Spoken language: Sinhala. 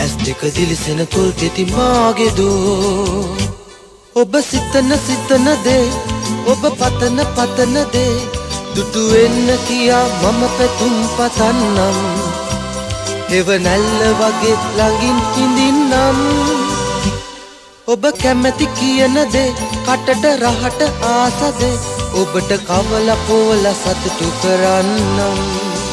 ඇස් දෙක දිලිසෙන තුල් තෙති මාගේ දෝ ඔබ සිතන දේ ඔබ පතන දේ දුටු වෙන්න කියා මම පැතුම් පතන්නම් හෙවනැල්ල වගේ ළඟින් ඉඳින්නම් ඔබ කැමැති කියන දේ කටට රහට ආස දේ ඔබට කවලා පොවලා සතුටු කරන්නම්